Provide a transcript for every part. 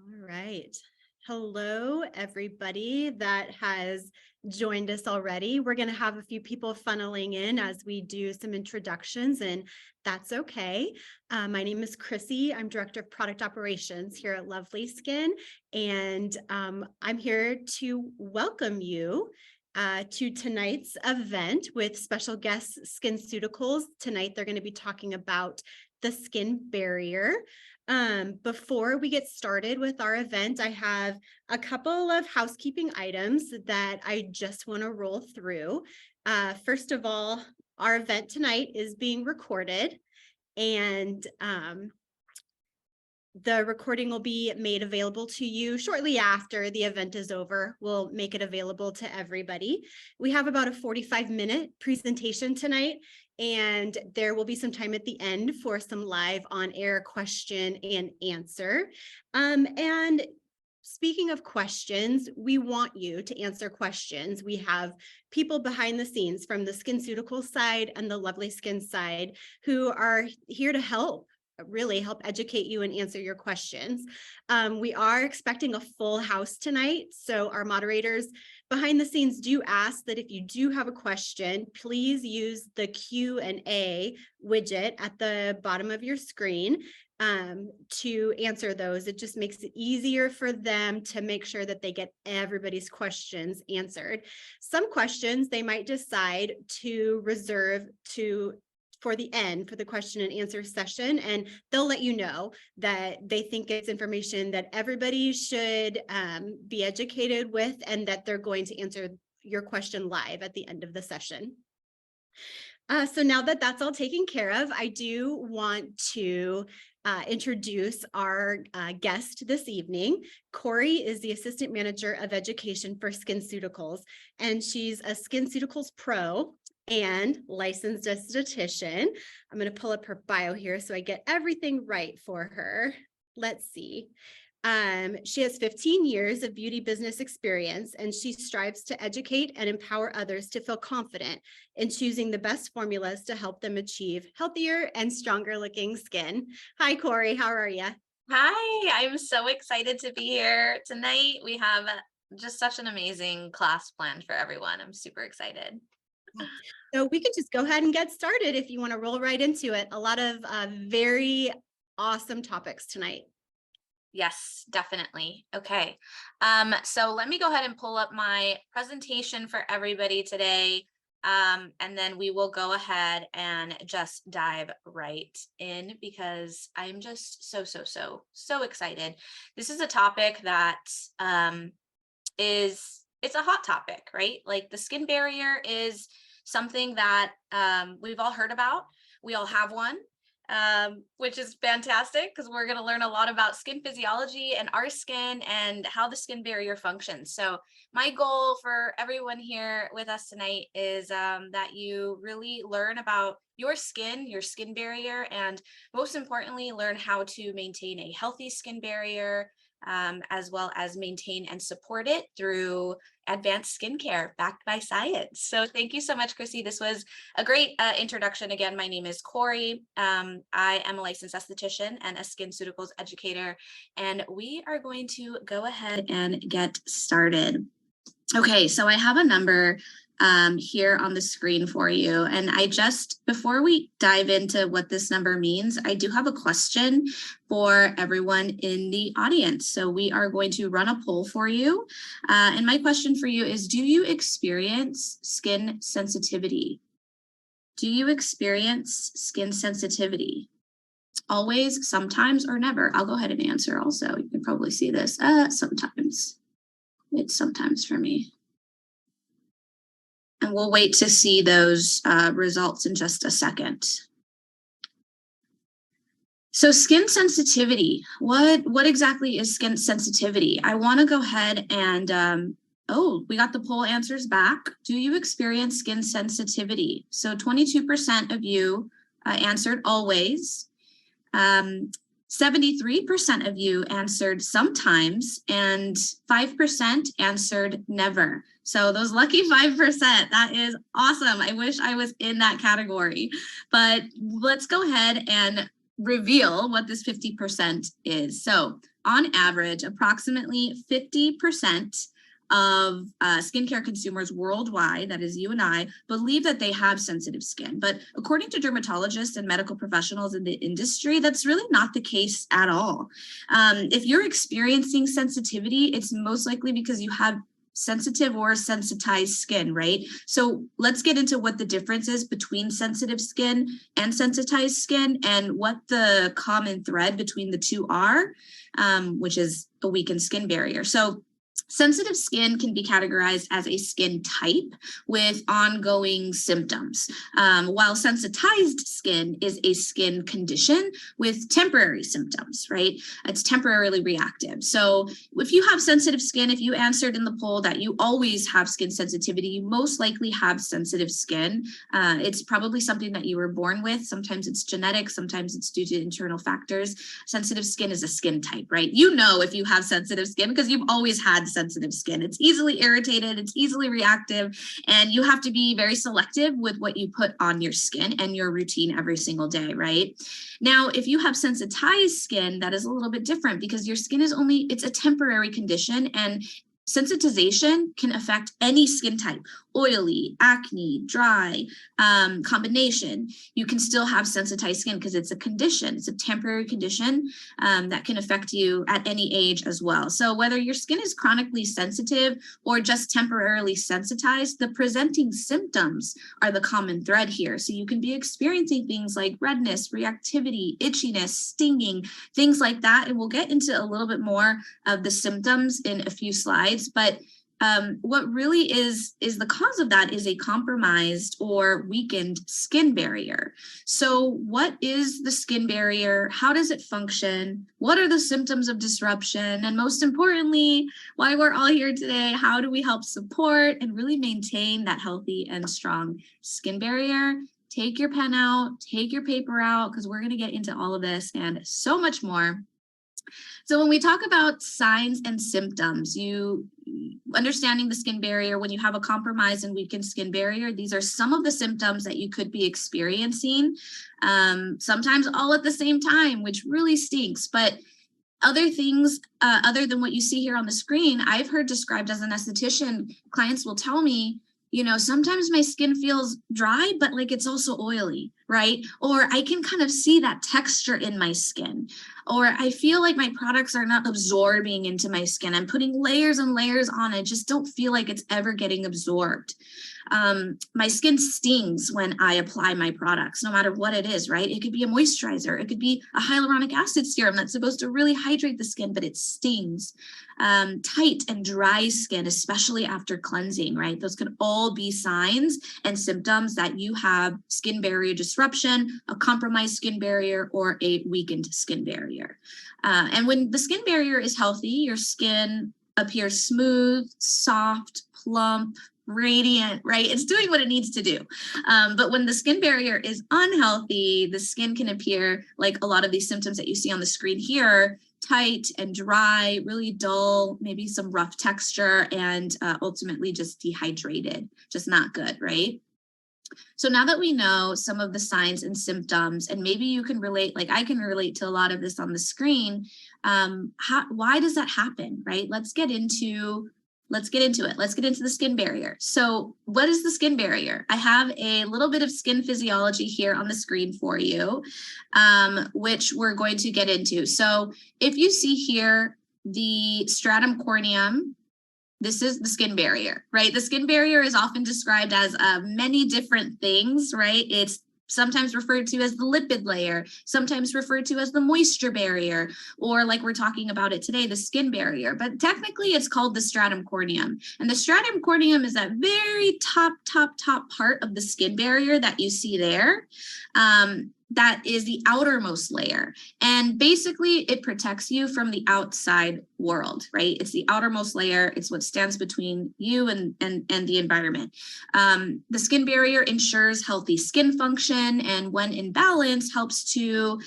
All right. Hello, everybody that has joined us already. We're going to have a few people funneling in as we do some introductions, and that's okay. My name is Chrissy. I'm Director of Product Operations here at LovelySkin, and I'm here to welcome you to tonight's event with special guests, SkinCeuticals. Tonight, they're going to be talking about the skin barrier. Before we get started with our event, I have a couple of housekeeping items that I just want to roll through. First of all, our event tonight is being recorded, and the recording will be made available to you shortly after the event is over. We'll make it available to everybody. We have about a 45-minute presentation tonight, and there will be some time at the end for some live on-air question and answer. And speaking of questions, we want you to answer questions. We have people behind the scenes from the SkinCeuticals side and the LovelySkin side who are here to really help educate you and answer your questions. We are expecting a full house tonight, so our moderators behind the scenes do ask that if you do have a question, please use the Q&A widget at the bottom of your screen to answer those. It just makes it easier for them to make sure that they get everybody's questions answered. Some questions they might decide to reserve for the end, for the question and answer session, and they'll let you know that they think it's information that everybody should be educated with, and that they're going to answer your question live at the end of the session. So now that that's all taken care of, I do want to introduce our guest this evening. Cori is the Assistant Manager of Education for SkinCeuticals, and she's a SkinCeuticals Pro and licensed esthetician. I'm going to pull up her bio here so I get everything right for her. Let's see. She has 15 years of beauty business experience, and she strives to educate and empower others to feel confident in choosing the best formulas to help them achieve healthier and stronger looking skin. Hi, Cori. How are you? Hi, I'm so excited to be here tonight. We have just such an amazing class planned for everyone. I'm super excited. So we can just go ahead and get started if you want to roll right into it. A lot of very awesome topics tonight. Yes, definitely. Okay. So let me go ahead and pull up my presentation for everybody today. And then we will go ahead and just dive right in because I'm just so excited. This is a topic that it's a hot topic, right? Like the skin barrier is something that we've all heard about. We all have one, which is fantastic because we're going to learn a lot about skin physiology and our skin and how the skin barrier functions. So my goal for everyone here with us tonight is that you really learn about your skin barrier, and most importantly, learn how to maintain a healthy skin barrier, as well as maintain and support it through advanced skincare backed by science. So thank you so much, Chrissy. This was a great introduction. Again, my name is Cori. I am a licensed esthetician and a SkinCeuticals educator, and we are going to go ahead and get started. Okay, so I have a number here on the screen for you. And before we dive into what this number means, I do have a question for everyone in the audience. So we are going to run a poll for you. And my question for you is, do you experience skin sensitivity? Do you experience skin sensitivity? Always, sometimes, or never? I'll go ahead and answer also. You can probably see this. Sometimes. It's sometimes for me. And we'll wait to see those results in just a second. So skin sensitivity, what exactly is skin sensitivity? I want to go ahead and, we got the poll answers back. Do you experience skin sensitivity? So 22% of you answered always. 73% of you answered sometimes, and 5% answered never. So those lucky 5%, that is awesome. I wish I was in that category. But let's go ahead and reveal what this 50% is. So on average, approximately 50% of skincare consumers worldwide, that is you and I, believe that they have sensitive skin. But according to dermatologists and medical professionals in the industry, that's really not the case at all. If you're experiencing sensitivity, it's most likely because you have sensitive or sensitized skin, right? So let's get into what the difference is between sensitive skin and sensitized skin and what the common thread between the two are, which is a weakened skin barrier. So sensitive skin can be categorized as a skin type with ongoing symptoms, while sensitized skin is a skin condition with temporary symptoms, right? It's temporarily reactive. So if you have sensitive skin, if you answered in the poll that you always have skin sensitivity, you most likely have sensitive skin. It's probably something that you were born with. Sometimes it's genetic, sometimes it's due to internal factors. Sensitive skin is a skin type, right? You know if you have sensitive skin because you've always had sensitive skin. It's easily irritated, it's easily reactive, and you have to be very selective with what you put on your skin and your routine every single day, right? Now, if you have sensitized skin, that is a little bit different because your skin is it's a temporary condition, and sensitization can affect any skin type, oily, acne, dry, combination. You can still have sensitized skin because it's a condition. It's a temporary condition that can affect you at any age as well. So whether your skin is chronically sensitive or just temporarily sensitized, the presenting symptoms are the common thread here. So you can be experiencing things like redness, reactivity, itchiness, stinging, things like that. And we'll get into a little bit more of the symptoms in a few slides. But what really is the cause of that is a compromised or weakened skin barrier. So what is the skin barrier? How does it function? What are the symptoms of disruption? And most importantly, why we're all here today, how do we help support and really maintain that healthy and strong skin barrier? Take your pen out, take your paper out, because we're going to get into all of this and so much more. So when we talk about signs and symptoms, understanding the skin barrier, when you have a compromised and weakened skin barrier, these are some of the symptoms that you could be experiencing, sometimes all at the same time, which really stinks. But other things, other than what you see here on the screen, I've heard described as an esthetician, clients will tell me, sometimes my skin feels dry, but like it's also oily, right? Or I can kind of see that texture in my skin, or I feel like my products are not absorbing into my skin. I'm putting layers and layers on. I just don't feel like it's ever getting absorbed. My skin stings when I apply my products, no matter what it is, right? It could be a moisturizer. It could be a hyaluronic acid serum that's supposed to really hydrate the skin, but it stings. Tight and dry skin, especially after cleansing, right? Those can all be signs and symptoms that you have skin barrier disruption, a compromised skin barrier, or a weakened skin barrier. And when the skin barrier is healthy, your skin appears smooth, soft, plump, radiant, right? It's doing what it needs to do. But when the skin barrier is unhealthy, the skin can appear like a lot of these symptoms that you see on the screen here, tight and dry, really dull, maybe some rough texture, and ultimately just dehydrated, just not good, right? So now that we know some of the signs and symptoms, and maybe you can relate, like I can relate to a lot of this on the screen, why does that happen, right? Let's get into it. Let's get into the skin barrier. So what is the skin barrier? I have a little bit of skin physiology here on the screen for you, which we're going to get into. So if you see here, the stratum corneum, this is the skin barrier, right? The skin barrier is often described as many different things, right? It's sometimes referred to as the lipid layer, sometimes referred to as the moisture barrier, or like we're talking about it today, the skin barrier. But technically it's called the stratum corneum. And the stratum corneum is that very top part of the skin barrier that you see there. That is the outermost layer. And basically it protects you from the outside world, right? It's the outermost layer. It's what stands between you and the environment. The skin barrier ensures healthy skin function, and when in balance, helps to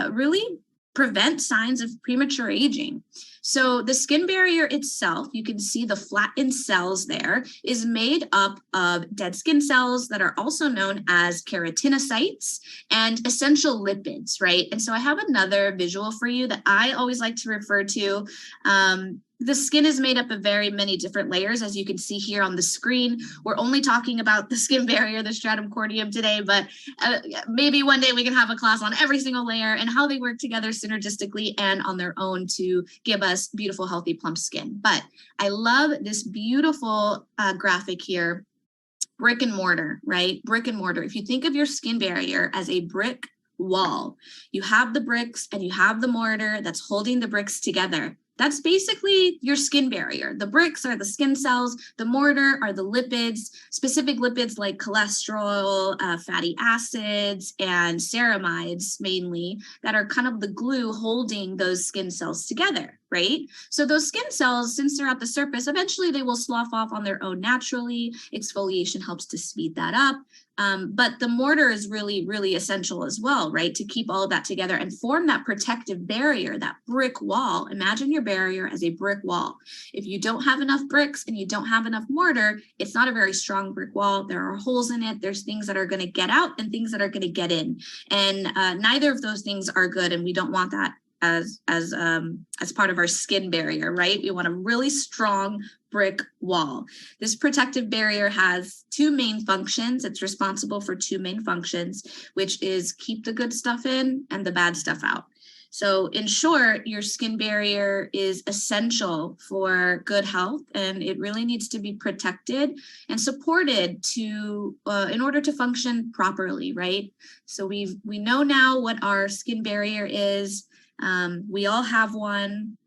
really prevent signs of premature aging. So the skin barrier itself, you can see the flattened cells there, is made up of dead skin cells that are also known as keratinocytes and essential lipids, right? And so I have another visual for you that I always like to refer to. The skin is made up of very many different layers, as you can see here on the screen. We're only talking about the skin barrier, the stratum corneum today, but maybe one day we can have a class on every single layer and how they work together synergistically and on their own to give us beautiful, healthy, plump skin. But I love this beautiful graphic here, brick and mortar, right? Brick and mortar. If you think of your skin barrier as a brick wall, you have the bricks and you have the mortar that's holding the bricks together. That's basically your skin barrier. The bricks are the skin cells. The mortar are the lipids, specific lipids like cholesterol, fatty acids, and ceramides mainly, that are kind of the glue holding those skin cells together, right? So those skin cells, since they're at the surface, eventually they will slough off on their own naturally. Exfoliation helps to speed that up. But the mortar is really, really essential as well, right? To keep all of that together and form that protective barrier, that brick wall. Imagine your barrier as a brick wall. If you don't have enough bricks and you don't have enough mortar, it's not a very strong brick wall. There are holes in it. There's things that are going to get out and things that are going to get in. And neither of those things are good. And we don't want that as part of our skin barrier, right? We want a really strong brick wall. This protective barrier has two main functions. It's responsible for two main functions, which is keep the good stuff in and the bad stuff out. So in short, your skin barrier is essential for good health, and it really needs to be protected and supported to in order to function properly, right? So we know now what our skin barrier is. We all have one,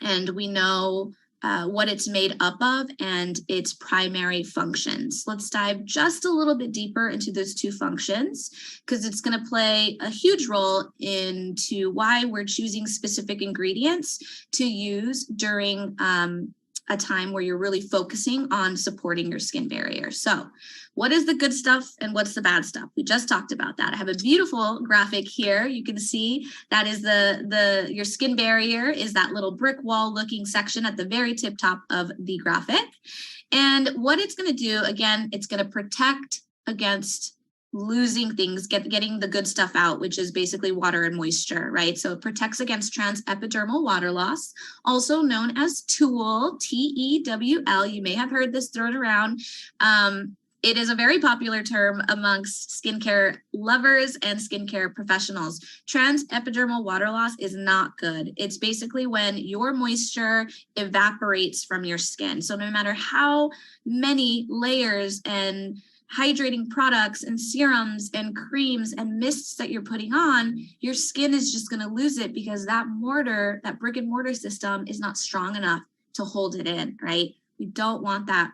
and we know what it's made up of and its primary functions. Let's dive just a little bit deeper into those two functions, because it's going to play a huge role into why we're choosing specific ingredients to use during a time where you're really focusing on supporting your skin barrier. So what is the good stuff and what's the bad stuff? We just talked about that. I have a beautiful graphic here. You can see that is your skin barrier is that little brick wall looking section at the very tip top of the graphic. And what it's going to do, again, it's going to protect against losing things, getting the good stuff out, which is basically water and moisture, right? So it protects against transepidermal water loss, also known as TEWL, T-E-W-L. You may have heard this thrown around. It is a very popular term amongst skincare lovers and skincare professionals. Transepidermal water loss is not good. It's basically when your moisture evaporates from your skin. So no matter how many layers and hydrating products and serums and creams and mists that you're putting on, your skin is just going to lose it because that mortar, that brick and mortar system is not strong enough to hold it in, right? We don't want that.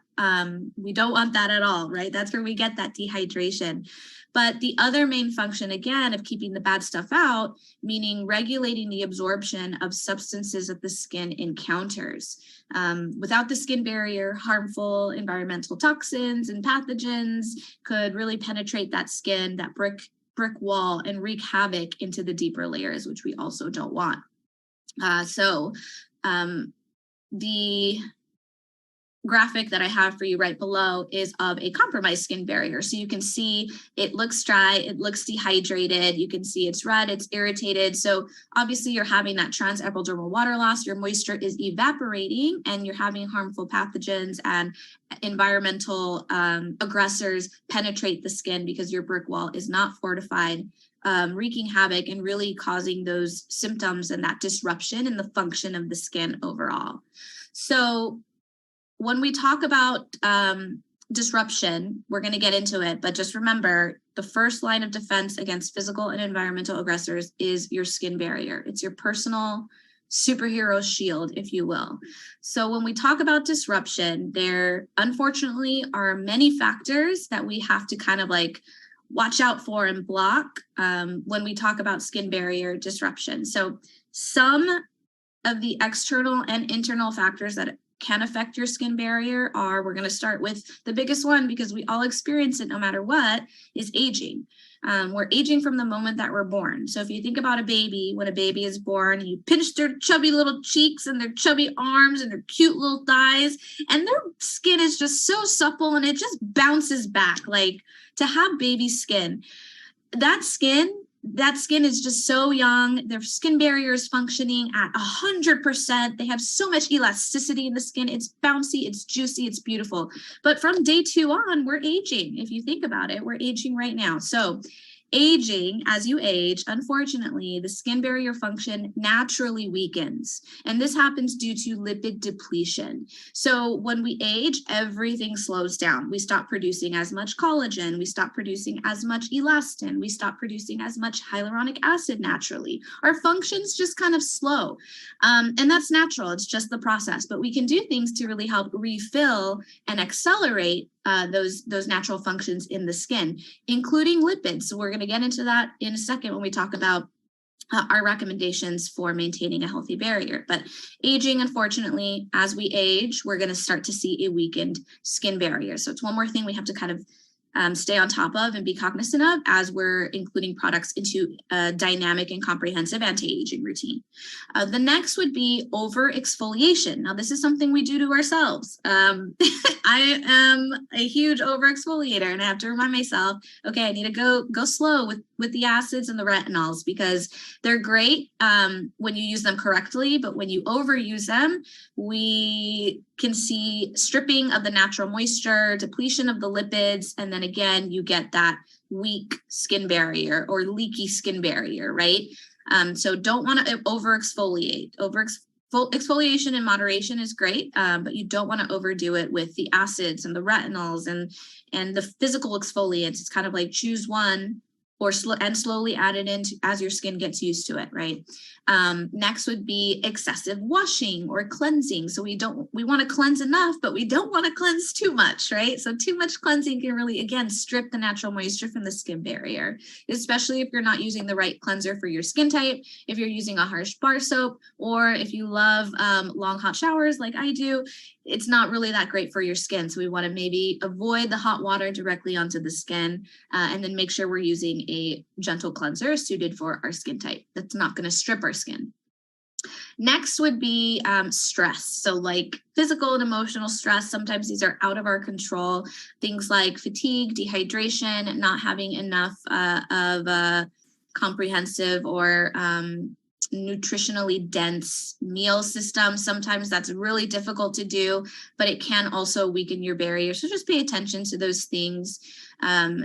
We don't want that at all, right? That's where we get that dehydration. But the other main function, again, of keeping the bad stuff out, meaning regulating the absorption of substances that the skin encounters. Without the skin barrier, harmful environmental toxins and pathogens could really penetrate that skin, that brick wall, and wreak havoc into the deeper layers, which we also don't want. The graphic that I have for you right below is of a compromised skin barrier. So you can see it looks dry, it looks dehydrated, you can see it's red, it's irritated. So obviously you're having that transepidermal water loss, your moisture is evaporating, and you're having harmful pathogens and environmental aggressors penetrate the skin because your brick wall is not fortified, wreaking havoc and really causing those symptoms and that disruption in the function of the skin overall. So when we talk about disruption, we're going to get into it, but just remember the first line of defense against physical and environmental aggressors is your skin barrier. It's your personal superhero shield, if you will. So when we talk about disruption, there unfortunately are many factors that we have to kind of like watch out for and block when we talk about skin barrier disruption. So some of the external and internal factors that can affect your skin barrier are, we're going to start with the biggest one because we all experience it no matter what, is aging. We're aging from the moment that we're born. So if you think about a baby, when a baby is born, you pinch their chubby little cheeks and their chubby arms and their cute little thighs, and their skin is just so supple and it just bounces back. Like, to have baby skin, that skin is just so young. Their skin barrier is functioning at 100%. They have so much elasticity in the skin. It's bouncy, it's juicy, it's beautiful. But from day 2 on, we're aging. If you think about it, we're aging right now. So aging, as you age, unfortunately, the skin barrier function naturally weakens. And this happens due to lipid depletion. So when we age, everything slows down. We stop producing as much collagen. We stop producing as much elastin. We stop producing as much hyaluronic acid naturally. Our functions just kind of slow. And that's natural. It's just the process. But we can do things to really help refill and accelerate those natural functions in the skin, including lipids. So we're going to get into that in a second when we talk about our recommendations for maintaining a healthy barrier. But aging, unfortunately, as we age, we're going to start to see a weakened skin barrier. So it's one more thing we have to kind of stay on top of and be cognizant of as we're including products into a dynamic and comprehensive anti-aging routine. The next would be over exfoliation. Now, this is something we do to ourselves. I am a huge over exfoliator, and I have to remind myself, okay, I need to go slow with the acids and the retinols, because they're great when you use them correctly, but when you overuse them, we can see stripping of the natural moisture, depletion of the lipids, and then again, you get that weak skin barrier or leaky skin barrier, right? So don't want to over exfoliate. Exfoliation in moderation is great, but you don't want to overdo it with the acids and the retinols and the physical exfoliants. It's kind of like choose one and slowly add it in as your skin gets used to it, right? Next would be excessive washing or cleansing. So we want to cleanse enough, but we don't want to cleanse too much, right? So too much cleansing can really, again, strip the natural moisture from the skin barrier, especially if you're not using the right cleanser for your skin type, if you're using a harsh bar soap, or if you love long hot showers like I do. It's not really that great for your skin. So we want to maybe avoid the hot water directly onto the skin, and then make sure we're using a gentle cleanser suited for our skin type that's not going to strip our skin. Next would be stress. So like physical and emotional stress. Sometimes these are out of our control. Things like fatigue, dehydration, not having enough of a comprehensive or nutritionally dense meal system. Sometimes that's really difficult to do, but it can also weaken your barrier. So just pay attention to those things.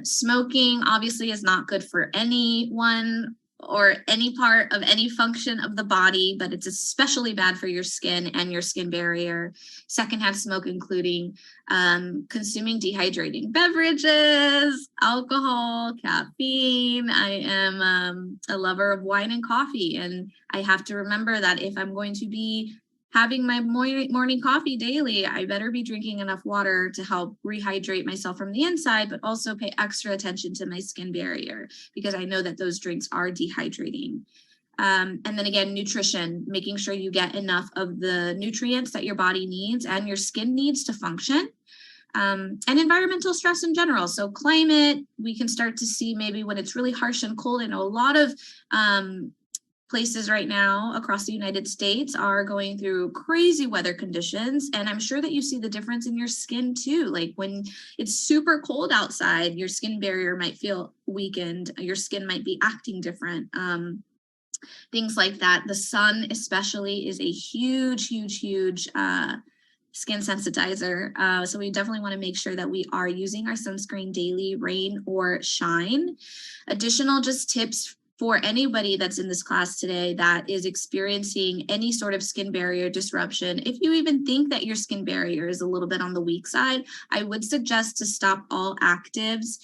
Smoking obviously is not good for anyone or any part of any function of the body, but it's especially bad for your skin and your skin barrier. Secondhand smoke, including consuming dehydrating beverages, alcohol, caffeine. I am a lover of wine and coffee, and I have to remember that if I'm going to be having my morning coffee daily, I better be drinking enough water to help rehydrate myself from the inside, but also pay extra attention to my skin barrier, because I know that those drinks are dehydrating. And then again, nutrition, making sure you get enough of the nutrients that your body needs and your skin needs to function. And environmental stress in general. So climate, we can start to see maybe when it's really harsh and cold. I know a lot of places right now across the United States are going through crazy weather conditions. And I'm sure that you see the difference in your skin too. Like when it's super cold outside, your skin barrier might feel weakened. Your skin might be acting different. Things like that. The sun especially is a huge skin sensitizer. So we definitely want to make sure that we are using our sunscreen daily, rain or shine. Additional just tips for anybody that's in this class today that is experiencing any sort of skin barrier disruption. If you even think that your skin barrier is a little bit on the weak side, I would suggest to stop all actives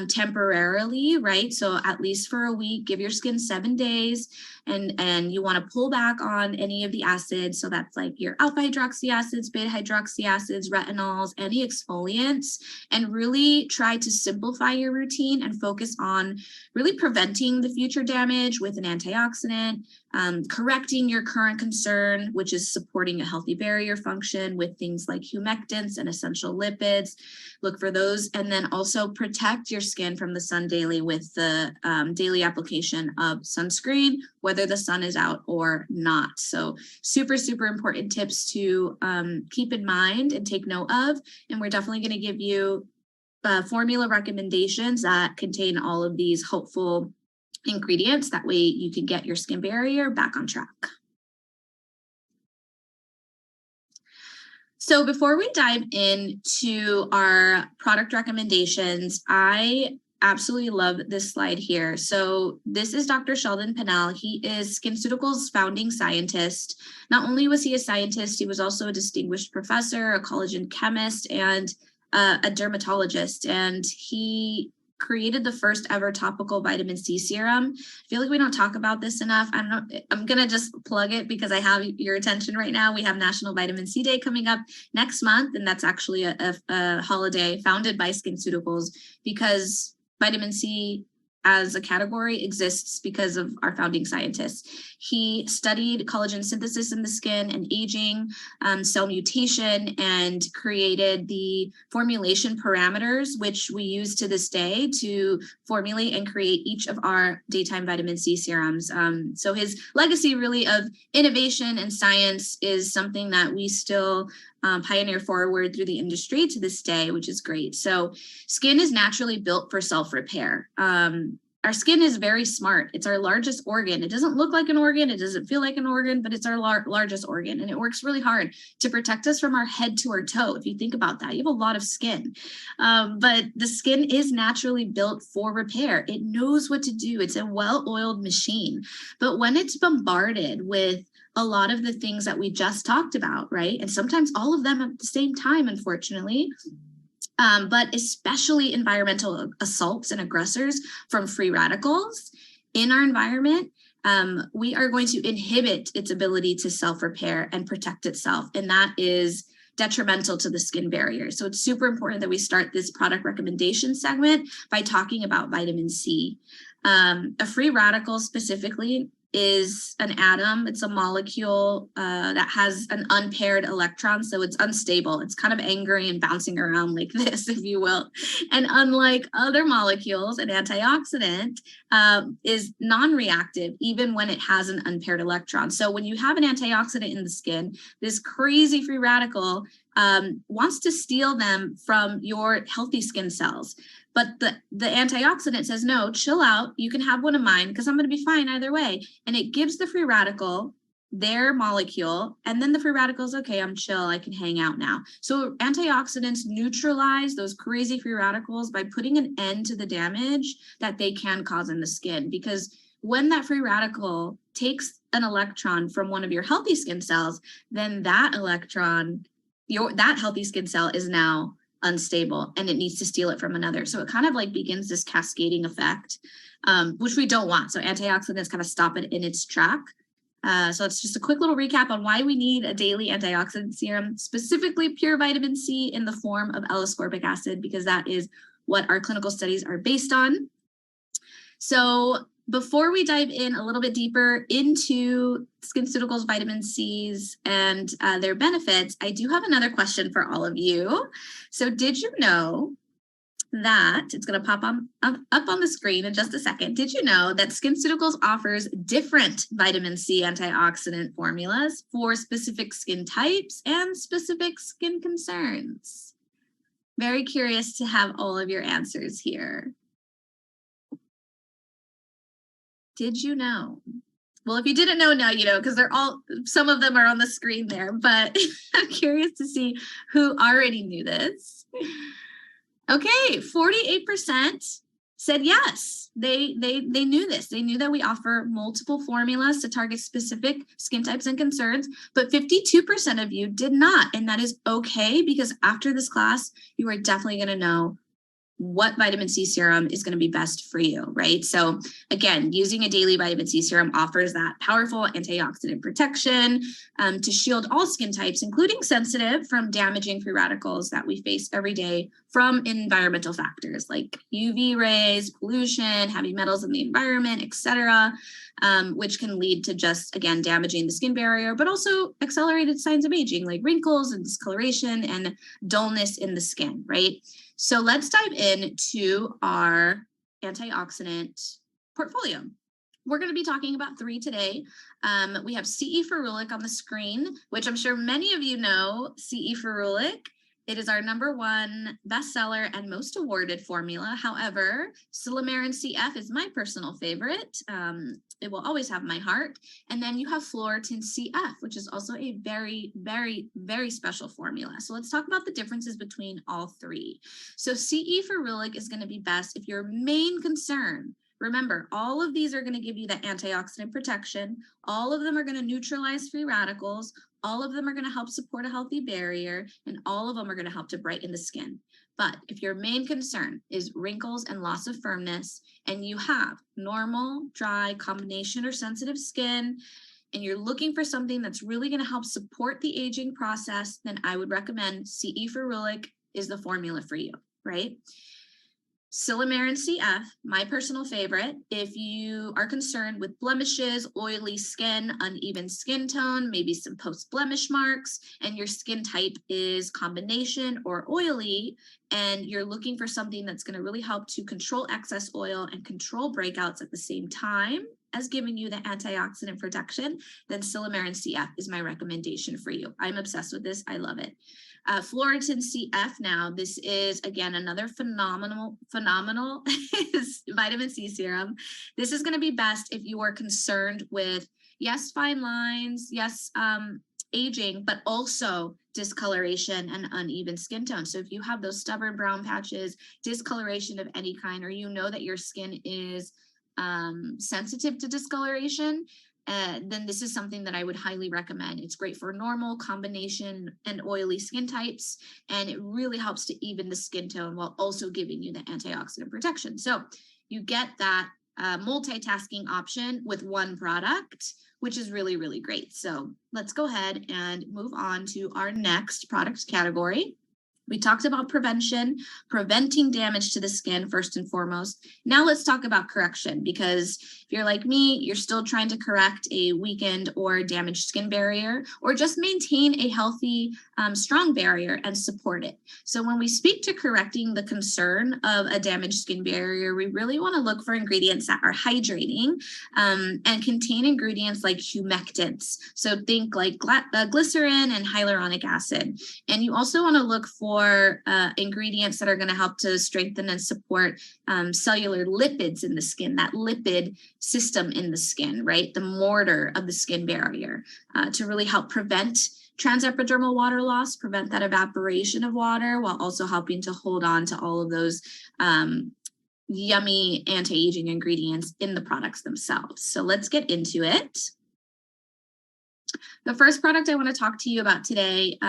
temporarily, right? So at least for a week, give your skin 7 days, and you want to pull back on any of the acids. So that's like your alpha hydroxy acids, beta hydroxy acids, retinols, any exfoliants, and really try to simplify your routine and focus on really preventing the future future damage with an antioxidant, correcting your current concern, which is supporting a healthy barrier function with things like humectants and essential lipids. Look for those. And then also protect your skin from the sun daily with the daily application of sunscreen, whether the sun is out or not. So super, super important tips to keep in mind and take note of. And we're definitely going to give you formula recommendations that contain all of these helpful ingredients. That way you can get your skin barrier back on track. So before we dive into our product recommendations, I absolutely love this slide here. So this is Dr. Sheldon Pinnell. He is SkinCeuticals' founding scientist. Not only was he a scientist, he was also a distinguished professor, a collagen chemist, and a dermatologist. And he created the first ever topical vitamin C serum. I feel like we don't talk about this enough. I'm going to just plug it because I have your attention right now. We have National Vitamin C Day coming up next month, and that's actually a holiday founded by SkinCeuticals, because vitamin C as a category exists because of our founding scientists. He studied collagen synthesis in the skin and aging, cell mutation, and created the formulation parameters, which we use to this day to formulate and create each of our daytime vitamin C serums. So his legacy really of innovation and science is something that we still pioneer forward through the industry to this day, which is great. So skin is naturally built for self-repair. Our skin is very smart. It's our largest organ. It doesn't look like an organ. It doesn't feel like an organ, but it's our largest organ. And it works really hard to protect us from our head to our toe. If you think about that, you have a lot of skin. But the skin is naturally built for repair. It knows what to do. It's a well-oiled machine. But when it's bombarded with a lot of the things that we just talked about, right? And sometimes all of them at the same time, unfortunately, but especially environmental assaults and aggressors from free radicals in our environment, we are going to inhibit its ability to self-repair and protect itself. And that is detrimental to the skin barrier. So it's super important that we start this product recommendation segment by talking about vitamin C. A free radical specifically is an atom. It's a molecule that has an unpaired electron, so it's unstable. It's kind of angry and bouncing around like this, if you will. And unlike other molecules, an antioxidant is non-reactive even when it has an unpaired electron. So when you have an antioxidant in the skin, this crazy free radical wants to steal them from your healthy skin cells. But the antioxidant says, no, chill out. You can have one of mine because I'm going to be fine either way. And it gives the free radical their molecule. And then the free radical is, okay, I'm chill. I can hang out now. So antioxidants neutralize those crazy free radicals by putting an end to the damage that they can cause in the skin. Because when that free radical takes an electron from one of your healthy skin cells, then that electron, that healthy skin cell is now unstable and it needs to steal it from another. So it kind of like begins this cascading effect, which we don't want. So antioxidants kind of stop it in its track. So it's just a quick little recap on why we need a daily antioxidant serum, specifically pure vitamin C in the form of L-ascorbic acid, because that is what our clinical studies are based on. So before we dive in a little bit deeper into SkinCeuticals vitamin C's and their benefits, I do have another question for all of you. So did you know that, it's going to pop up on the screen in just a second, did you know that SkinCeuticals offers different vitamin C antioxidant formulas for specific skin types and specific skin concerns? Very curious to have all of your answers here. Did you know? Well, if you didn't know, now you know, because some of them are on the screen there, but I'm curious to see who already knew this. Okay, 48% said yes. They knew this. They knew that we offer multiple formulas to target specific skin types and concerns, but 52% of you did not. And that is okay, because after this class, you are definitely going to know what vitamin C serum is going to be best for you, right? So again, using a daily vitamin C serum offers that powerful antioxidant protection to shield all skin types, including sensitive, from damaging free radicals that we face every day from environmental factors like UV rays, pollution, heavy metals in the environment, etc., which can lead to just, again, damaging the skin barrier, but also accelerated signs of aging like wrinkles and discoloration and dullness in the skin, right? So let's dive into our antioxidant portfolio. We're going to be talking about 3 today. We have CE ferulic on the screen, which I'm sure many of you know CE ferulic. It is our #1 bestseller and most awarded formula. However, Silymarin CF is my personal favorite. It will always have my heart. And then you have Floritin CF, which is also a very, very, very special formula. So let's talk about the differences between all 3. So CE ferulic is going to be best if your main concern, remember, all of these are going to give you the antioxidant protection. All of them are going to neutralize free radicals. All of them are going to help support a healthy barrier, and all of them are going to help to brighten the skin. But if your main concern is wrinkles and loss of firmness, and you have normal, dry, combination, or sensitive skin, and you're looking for something that's really going to help support the aging process, then I would recommend CE ferulic is the formula for you, right? Silymarin CF, my personal favorite, if you are concerned with blemishes, oily skin, uneven skin tone, maybe some post-blemish marks, and your skin type is combination or oily, and you're looking for something that's going to really help to control excess oil and control breakouts at the same time as giving you the antioxidant protection, then Silymarin CF is my recommendation for you. I'm obsessed with this. I love it. Floritin CF now, this is, again, another phenomenal vitamin C serum. This is going to be best if you are concerned with, yes, fine lines, yes, aging, but also discoloration and uneven skin tone. So if you have those stubborn brown patches, discoloration of any kind, or you know that your skin is sensitive to discoloration, then this is something that I would highly recommend. It's great for normal, combination, and oily skin types, and it really helps to even the skin tone while also giving you the antioxidant protection. So you get that multitasking option with one product, which is really, really great. So let's go ahead and move on to our next product category. We talked about preventing damage to the skin first and foremost. Now let's talk about correction, because if you're like me, you're still trying to correct a weakened or damaged skin barrier, or just maintain a healthy, strong barrier and support it. So when we speak to correcting the concern of a damaged skin barrier, we really want to look for ingredients that are hydrating and contain ingredients like humectants. So think like glycerin and hyaluronic acid. And you also want to look for ingredients that are going to help to strengthen and support cellular lipids in the skin, that lipid system in the skin, right? The mortar of the skin barrier, to really help prevent transepidermal water loss, prevent that evaporation of water, while also helping to hold on to all of those yummy anti-aging ingredients in the products themselves. So let's get into it. The first product I want to talk to you about today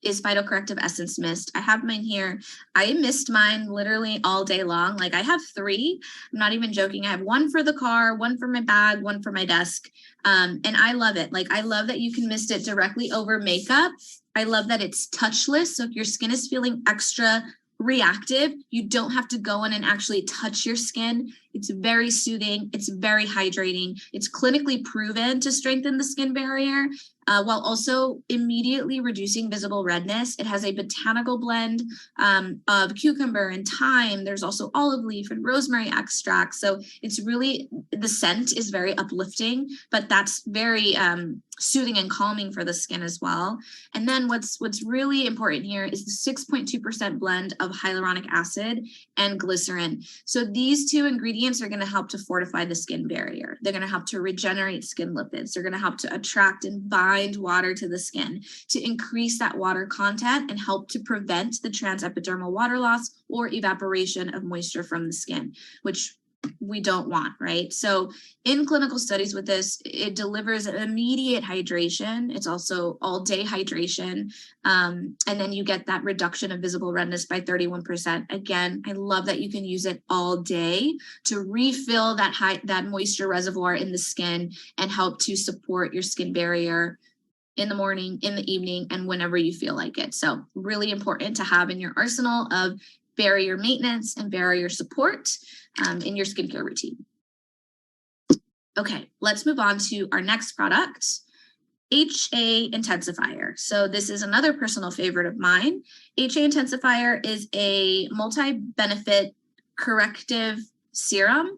is Phytocorrective Essence Mist. I have mine here. I mist mine literally all day long. Like, I have 3. I'm not even joking. I have 1 for the car, 1 for my bag, 1 for my desk. And I love it. Like, I love that you can mist it directly over makeup. I love that it's touchless. So if your skin is feeling extra reactive, you don't have to go in and actually touch your skin. It's very soothing. It's very hydrating. It's clinically proven to strengthen the skin barrier while also immediately reducing visible redness. It has a botanical blend of cucumber and thyme. There's also olive leaf and rosemary extract. So it's really, the scent is very uplifting, but that's very soothing and calming for the skin as well. And then what's really important here is the 6.2% blend of hyaluronic acid and glycerin. So these 2 ingredients are going to help to fortify the skin barrier. They're going to help to regenerate skin lipids. They're going to help to attract and bind water to the skin, to increase that water content and help to prevent the transepidermal water loss or evaporation of moisture from the skin, which we don't want, right? So in clinical studies with this, it delivers immediate hydration. It's also all day hydration. And then you get that reduction of visible redness by 31%. Again, I love that you can use it all day to refill that moisture reservoir in the skin and help to support your skin barrier in the morning, in the evening, and whenever you feel like it. So really important to have in your arsenal of barrier maintenance and barrier support in your skincare routine. Okay, let's move on to our next product, HA Intensifier. So this is another personal favorite of mine. HA Intensifier is a multi-benefit corrective serum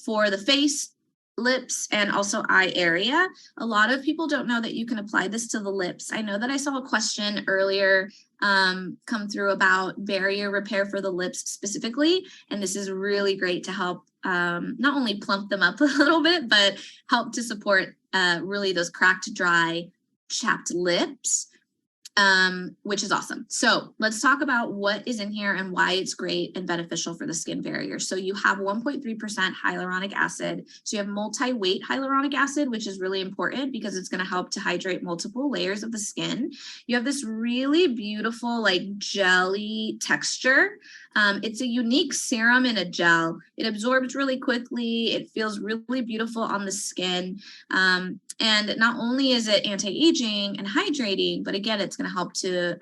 for the face, lips, and also eye area. A lot of people don't know that you can apply this to the lips. I know that I saw a question earlier come through about barrier repair for the lips specifically, and this is really great to help not only plump them up a little bit, but help to support really those cracked, dry, chapped lips. Which is awesome. So let's talk about what is in here and why it's great and beneficial for the skin barrier. So you have 1.3% hyaluronic acid. So you have multi-weight hyaluronic acid, which is really important because it's going to help to hydrate multiple layers of the skin. You have this really beautiful like jelly texture. It's a unique serum in a gel. It absorbs really quickly. It feels really beautiful on the skin. And not only is it anti-aging and hydrating, but again, it's going to help to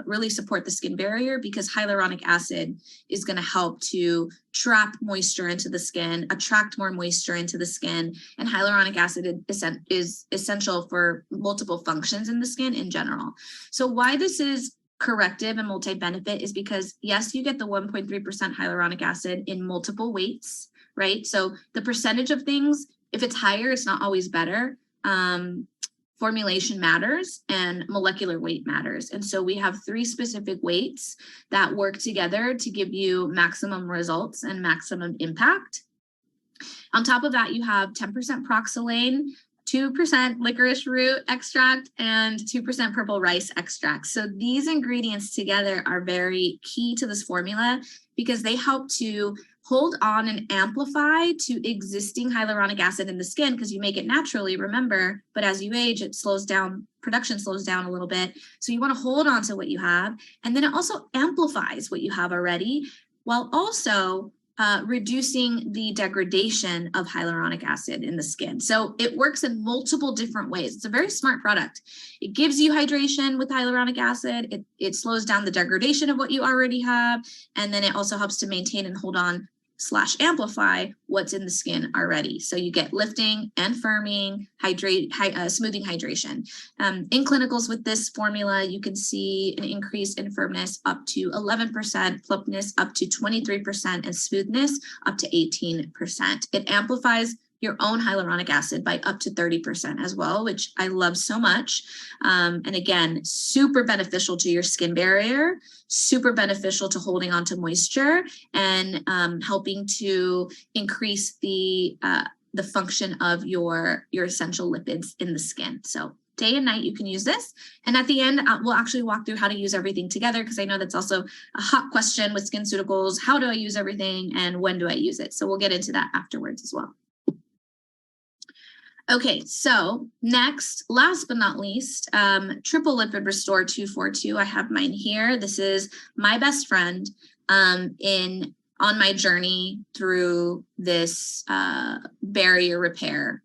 really support the skin barrier because hyaluronic acid is going to help to trap moisture into the skin, attract more moisture into the skin. And hyaluronic acid is essential for multiple functions in the skin in general. So why this is corrective and multi-benefit is because, yes, you get the 1.3% hyaluronic acid in multiple weights, right? So the percentage of things, if it's higher, it's not always better. Formulation matters and molecular weight matters. And so we have 3 specific weights that work together to give you maximum results and maximum impact. On top of that, you have 10% proxylane, 2% licorice root extract, and 2% purple rice extract. So these ingredients together are very key to this formula because they help to hold on and amplify to existing hyaluronic acid in the skin because you make it naturally, remember, but as you age, it slows down, production slows down a little bit. So you want to hold on to what you have. And then it also amplifies what you have already while also reducing the degradation of hyaluronic acid in the skin. So it works in multiple different ways. It's a very smart product. It gives you hydration with hyaluronic acid. It slows down the degradation of what you already have. And then it also helps to maintain and hold on / amplify what's in the skin already. So you get lifting and firming, smoothing hydration. In clinicals with this formula, you can see an increase in firmness up to 11%, plumpness up to 23%, and smoothness up to 18%. It amplifies your own hyaluronic acid by up to 30% as well, which I love so much. And again, super beneficial to your skin barrier, super beneficial to holding on to moisture and helping to increase the function of your essential lipids in the skin. So day and night, you can use this. And at the end, we'll actually walk through how to use everything together because I know that's also a hot question with SkinCeuticals. How do I use everything and when do I use it? So we'll get into that afterwards as well. Okay, so next, last but not least, Triple Lipid Restore 242. I have mine here. This is my best friend on my journey through this barrier repair,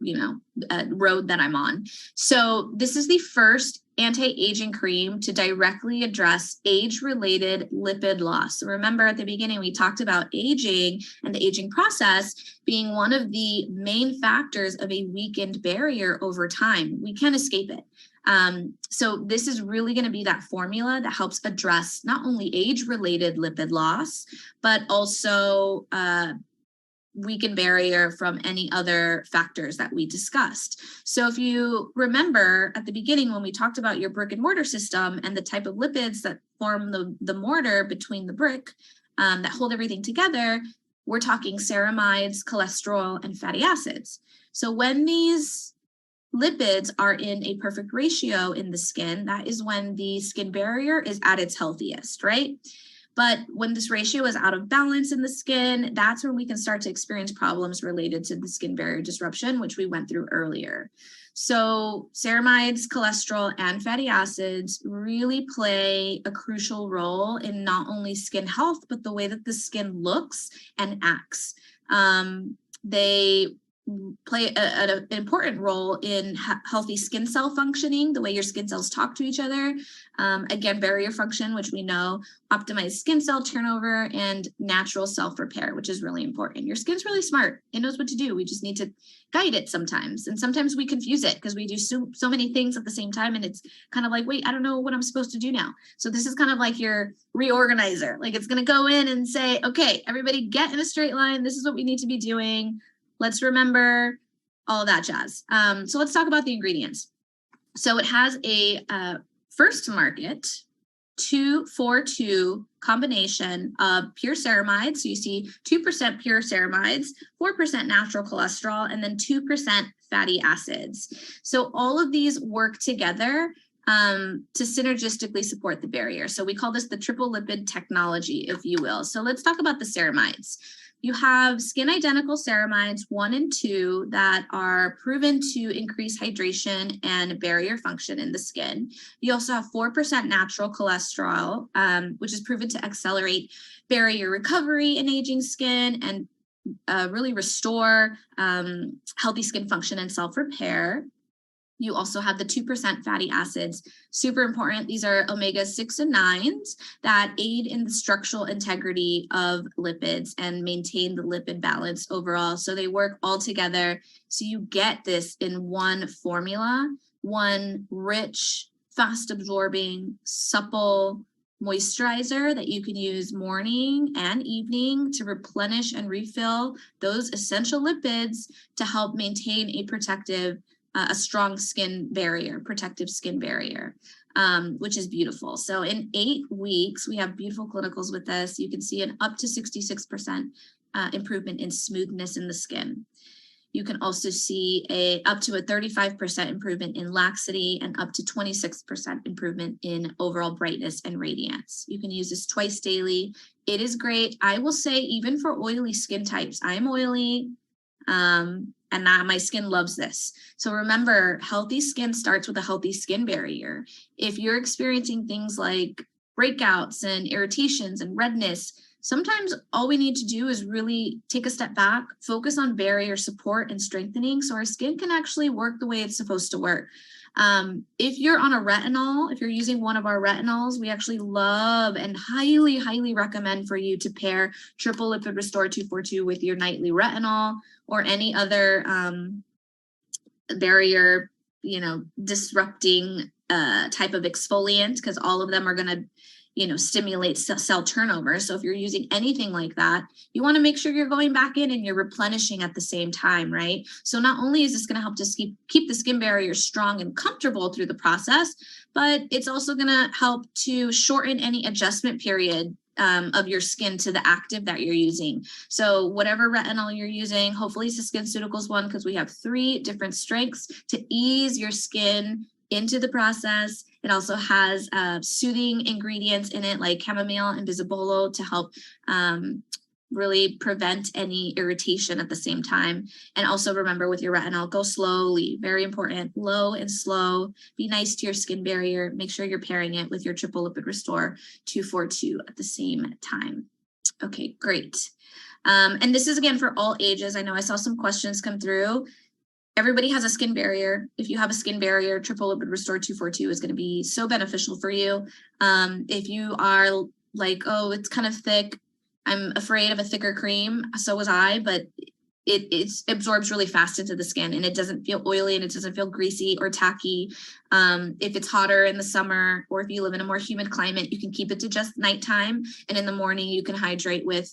road that I'm on. So this is the first anti-aging cream to directly address age-related lipid loss. So remember at the beginning, we talked about aging and the aging process being one of the main factors of a weakened barrier over time. We can't escape it. So this is really going to be that formula that helps address not only age-related lipid loss, but also weakened barrier from any other factors that we discussed. So if you remember at the beginning when we talked about your brick and mortar system and the type of lipids that form the mortar between the brick that hold everything together, we're talking ceramides, cholesterol, and fatty acids. So when these lipids are in a perfect ratio in the skin, that is when the skin barrier is at its healthiest, right? But when this ratio is out of balance in the skin, that's when we can start to experience problems related to the skin barrier disruption, which we went through earlier. So ceramides, cholesterol, and fatty acids really play a crucial role in not only skin health, but the way that the skin looks and acts. They play an important role in healthy skin cell functioning, the way your skin cells talk to each other. Again, barrier function, which we know, optimized skin cell turnover, and natural self-repair, which is really important. Your skin's really smart. It knows what to do. We just need to guide it sometimes. And sometimes we confuse it because we do so many things at the same time. And it's kind of like, wait, I don't know what I'm supposed to do now. So this is kind of like your reorganizer. Like it's going to go in and say, okay, everybody get in a straight line. This is what we need to be doing. Let's remember all of that jazz. So let's talk about the ingredients. So it has a first to market 2-4-2 combination of pure ceramides. So you see 2% pure ceramides, 4% natural cholesterol, and then 2% fatty acids. So all of these work together to synergistically support the barrier. So we call this the triple lipid technology, if you will. So let's talk about the ceramides. You have skin identical ceramides 1 and 2 that are proven to increase hydration and barrier function in the skin. You also have 4% natural cholesterol, which is proven to accelerate barrier recovery in aging skin and really restore healthy skin function and self-repair. You also have the 2% fatty acids, super important. These are omega-6 and 9s that aid in the structural integrity of lipids and maintain the lipid balance overall. So they work all together. So you get this in one formula, one rich, fast absorbing, supple moisturizer that you can use morning and evening to replenish and refill those essential lipids to help maintain a strong skin barrier, protective skin barrier, which is beautiful. So in 8 weeks, we have beautiful clinicals with this. You can see an up to 66% improvement in smoothness in the skin. You can also see up to a 35% improvement in laxity and up to 26% improvement in overall brightness and radiance. You can use this twice daily. It is great. I will say, even for oily skin types, I'm oily, and my skin loves this. So remember, healthy skin starts with a healthy skin barrier. If you're experiencing things like breakouts and irritations and redness, sometimes all we need to do is really take a step back, focus on barrier support and strengthening so our skin can actually work the way it's supposed to work. If you're on a retinol, if you're using one of our retinols, we actually love and highly, highly recommend for you to pair Triple Lipid Restore 242 with your nightly retinol or any other barrier, disrupting type of exfoliant, because all of them are going to stimulate cell turnover. So if you're using anything like that, you want to make sure you're going back in and you're replenishing at the same time, right? So not only is this going to help to keep the skin barrier strong and comfortable through the process, but it's also going to help to shorten any adjustment period of your skin to the active that you're using. So whatever retinol you're using, hopefully it's the SkinCeuticals one, because we have 3 different strengths to ease your skin into the process. It also has soothing ingredients in it like chamomile and bisabolol to help really prevent any irritation at the same time. And also remember, with your retinol, go slowly, very important, low and slow. Be nice to your skin barrier. Make sure you're pairing it with your Triple Lipid Restore 242 at the same time. Okay, great. And this is again for all ages. I know I saw some questions come through. Everybody has a skin barrier. If you have a skin barrier, Triple Lipid Restore 242 is going to be so beneficial for you. If you are like, oh, it's kind of thick, I'm afraid of a thicker cream. So was I, but it absorbs really fast into the skin and it doesn't feel oily and it doesn't feel greasy or tacky. If it's hotter in the summer, or if you live in a more humid climate, you can keep it to just nighttime. And in the morning, you can hydrate with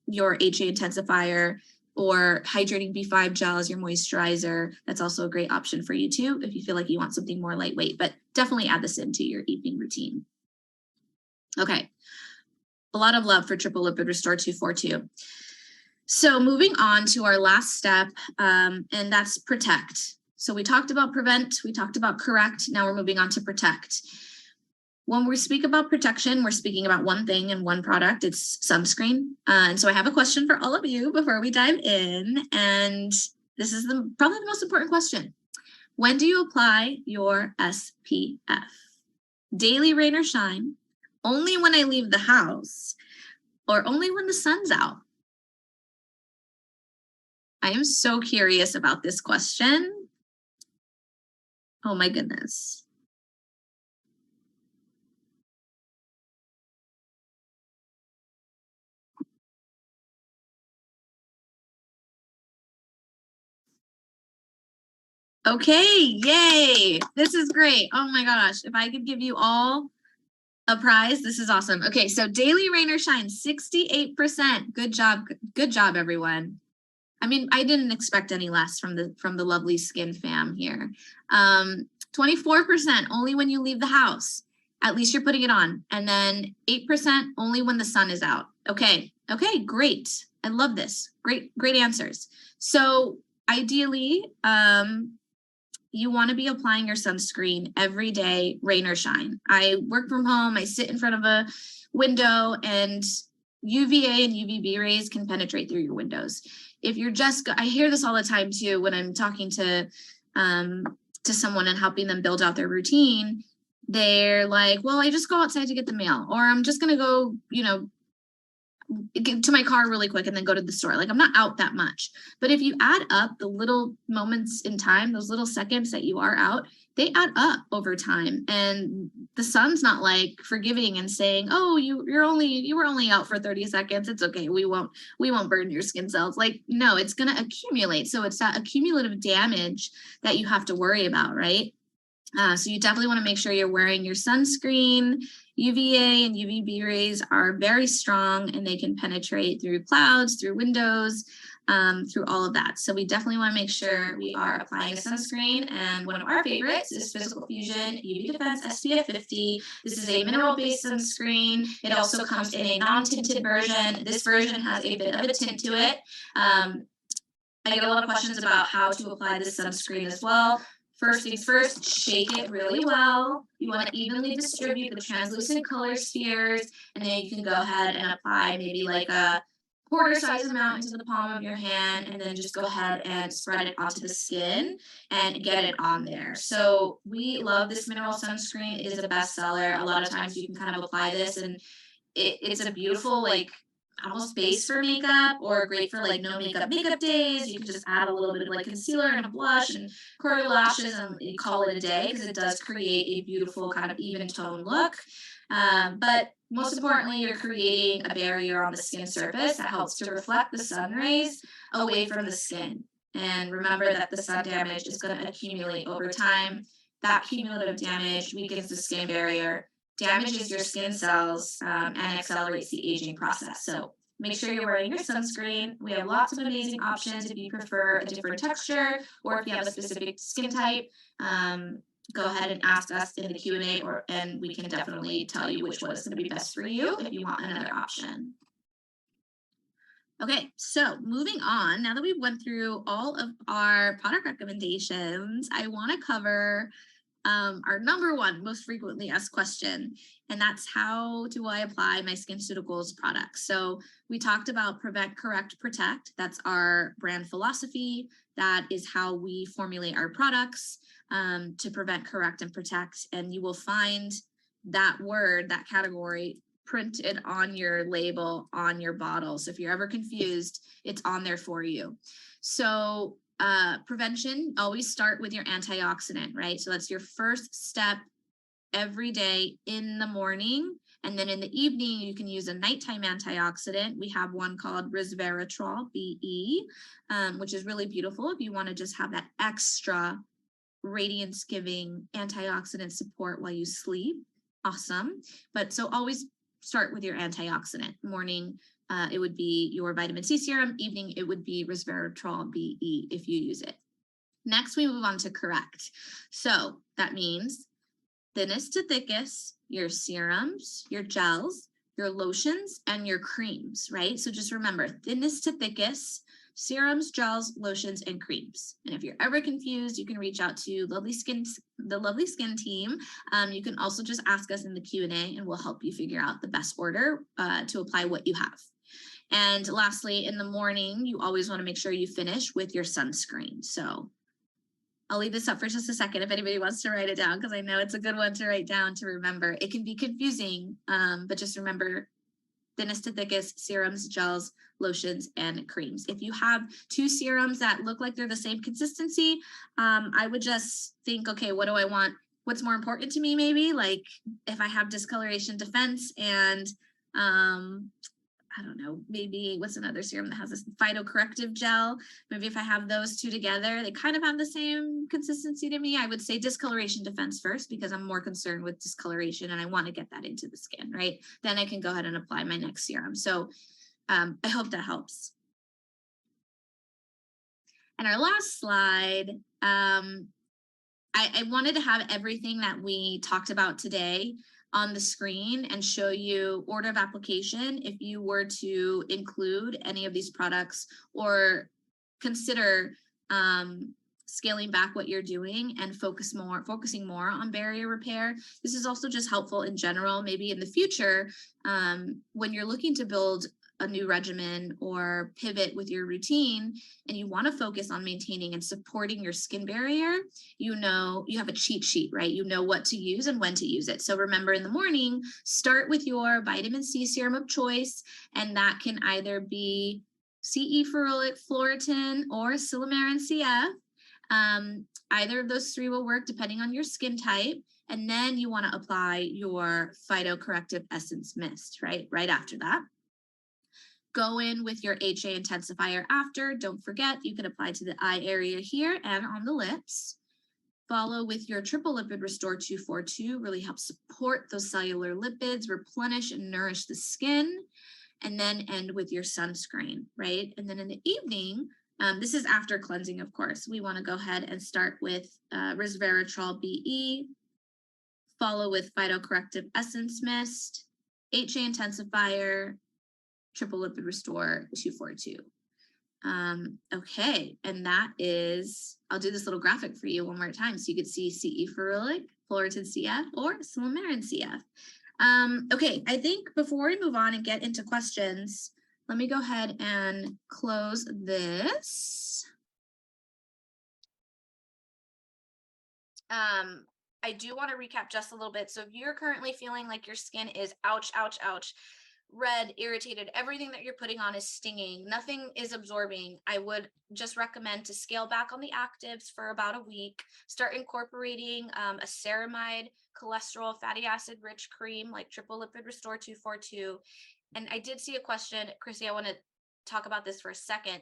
your HA intensifier or hydrating B5 gel as your moisturizer. That's also a great option for you too, if you feel like you want something more lightweight, but definitely add this into your evening routine. Okay. A lot of love for Triple Lipid Restore 242. So moving on to our last step, and that's protect. So we talked about prevent, we talked about correct. Now we're moving on to protect. When we speak about protection, we're speaking about one thing and one product. It's sunscreen. And so I have a question for all of you before we dive in. And this is probably the most important question. When do you apply your SPF? Daily, rain or shine? Only when I leave the house? Or only when the sun's out? I am so curious about this question. Oh my goodness. Okay, yay. This is great. Oh my gosh. If I could give you all a prize, this is awesome. Okay, so daily, rain or shine, 68%. Good job, everyone. I mean, I didn't expect any less from the Lovely Skin fam here. 24% only when you leave the house. At least you're putting it on. And then 8% only when the sun is out. Okay, great. I love this. Great answers. So ideally, you want to be applying your sunscreen every day, rain or shine. I work from home. I sit in front of a window, and UVA and UVB rays can penetrate through your windows. If you're I hear this all the time too when I'm talking to someone and helping them build out their routine. They're like, well, I just go outside to get the mail, or I'm just going to go, get to my car really quick and then go to the store. Like, I'm not out that much. But if you add up the little moments in time, those little seconds that you are out, they add up over time. And the sun's not like forgiving and saying, oh, you were only out for 30 seconds. It's okay. We won't burn your skin cells. Like, no, it's going to accumulate. So it's that accumulative damage that you have to worry about, right? So you definitely want to make sure you're wearing your sunscreen. UVA and UVB rays are very strong, and they can penetrate through clouds, through windows, through all of that. So we definitely want to make sure we are applying a sunscreen. And one of our favorites is Physical Fusion UV Defense SPF 50. This is a mineral-based sunscreen. It also comes in a non-tinted version. This version has a bit of a tint to it. I get a lot of questions about how to apply this sunscreen as well. First things first, shake it really well. You want to evenly distribute the translucent color spheres, and then you can go ahead and apply maybe like a quarter size amount into the palm of your hand, and then just go ahead and spread it onto the skin and get it on there. So we love this mineral sunscreen. It is a bestseller. A lot of times you can kind of apply this, and it's a beautiful, like, almost base for makeup, or great for like no makeup days. You can just add a little bit of like concealer and a blush and curl your lashes and you call it a day, because it does create a beautiful kind of even tone look. But most importantly, you're creating a barrier on the skin surface that helps to reflect the sun rays away from the skin. And remember that the sun damage is going to accumulate over time. That cumulative damage weakens the skin barrier, damages your skin cells, and accelerates the aging process. So make sure you're wearing your sunscreen. We have lots of amazing options if you prefer a different texture, or if you have a specific skin type. Go ahead and ask us in the Q&A, and we can definitely tell you which one is going to be best for you if you want another option. Okay, so moving on, now that we went through all of our product recommendations, I want to cover our number one most frequently asked question, and that's, how do I apply my SkinCeuticals products? So we talked about prevent, correct, protect. That's our brand philosophy. That is how we formulate our products, to prevent, correct, and protect. And you will find that word, that category, printed on your label, on your bottle. So if you're ever confused, it's on there for you. So prevention, always start with your antioxidant, right? So that's your first step every day in the morning. And then in the evening, you can use a nighttime antioxidant. We have one called resveratrol, BE, which is really beautiful if you want to just have that extra radiance-giving antioxidant support while you sleep. Awesome. But so always start with your antioxidant. Morning, it would be your vitamin C serum. Evening, it would be resveratrol BE if you use it. Next, we move on to correct. So that means thinnest to thickest, your serums, your gels, your lotions, and your creams, right? So just remember, thinnest to thickest. serums, gels, lotions, and creams. And if you're ever confused, you can reach out to the Lovely Skin team. You can also just ask us in the Q&A and we'll help you figure out the best order to apply what you have. And lastly, in the morning, you always want to make sure you finish with your sunscreen. So I'll leave this up for just a second if anybody wants to write it down, because I know it's a good one to write down to remember. It can be confusing, but just remember thinnest to thickest, serums, gels, lotions, and creams. If you have two serums that look like they're the same consistency, I would just think, okay, what do I want? What's more important to me, maybe? Like if I have discoloration defense and I don't know, maybe what's another serum that has this phytocorrective gel? Maybe if I have those two together, they kind of have the same consistency to me. I would say discoloration defense first, because I'm more concerned with discoloration and I want to get that into the skin, right? Then I can go ahead and apply my next serum. So I hope that helps. And our last slide, I wanted to have everything that we talked about today on the screen and show you order of application if you were to include any of these products or consider scaling back what you're doing and focusing more on barrier repair. This is also just helpful in general, maybe in the future, when you're looking to build a new regimen or pivot with your routine and you want to focus on maintaining and supporting your skin barrier, you know, you have a cheat sheet, right? You know what to use and when to use it. So remember, in the morning, start with your vitamin C serum of choice, and that can either be CE ferulic, Floritin, or Silymarin CF. Either of those three will work depending on your skin type. And then you want to apply your phytocorrective essence mist, right after that. Go in with your HA intensifier after. Don't forget, you can apply to the eye area here and on the lips. Follow with your triple lipid restore 242, really helps support those cellular lipids, replenish and nourish the skin. And then end with your sunscreen, right? And then in the evening, this is after cleansing, of course, we want to go ahead and start with resveratrol BE, follow with phytocorrective essence mist, HA intensifier, triple lipid restore 242. Okay, and that is, I'll do this little graphic for you one more time so you can see CE ferulic, Floritin CF, or Silymarin CF. Okay, I think before we move on and get into questions, let me go ahead and close this. I do want to recap just a little bit. So if you're currently feeling like your skin is ouch, ouch, ouch, red, irritated, everything that you're putting on is stinging, nothing is absorbing, I would just recommend to scale back on the actives for about a week. Start incorporating a ceramide, cholesterol, fatty acid rich cream like triple lipid restore 242. And I did see a question, Chrissy, I want to talk about this for a second.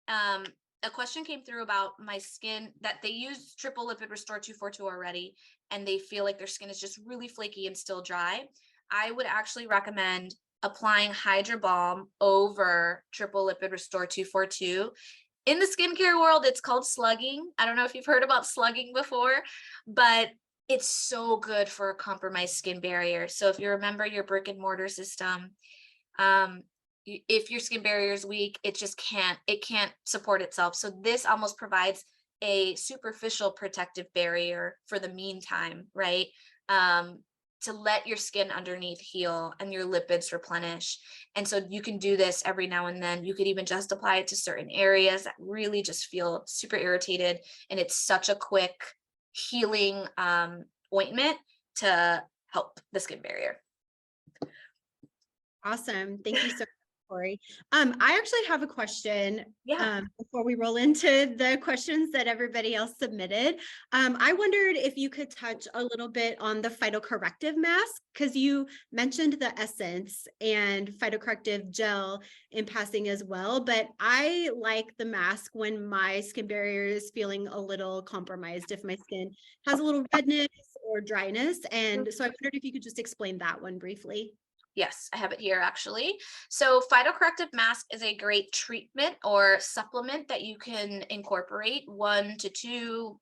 A question came through about my skin, that they use triple lipid restore 242 already and they feel like their skin is just really flaky and still dry. I would actually recommend applying Hydra Balm over triple lipid restore 242. In the skincare world, it's called slugging. I don't know if you've heard about slugging before, but it's so good for a compromised skin barrier. So if you remember your brick and mortar system, if your skin barrier is weak, it can't support itself. So this almost provides a superficial protective barrier for the meantime, right? To let your skin underneath heal and your lipids replenish. And so you can do this every now and then. You could even just apply it to certain areas that really just feel super irritated. And it's such a quick healing ointment to help the skin barrier. Awesome. Thank you so much, Cori. I actually have a question before we roll into the questions that everybody else submitted. I wondered if you could touch a little bit on the phytocorrective mask, because you mentioned the essence and phytocorrective gel in passing as well, but I like the mask when my skin barrier is feeling a little compromised, if my skin has a little redness or dryness. And so I wondered if you could just explain that one briefly. Yes, I have it here actually. So phytocorrective mask is a great treatment or supplement that you can incorporate 1 to 2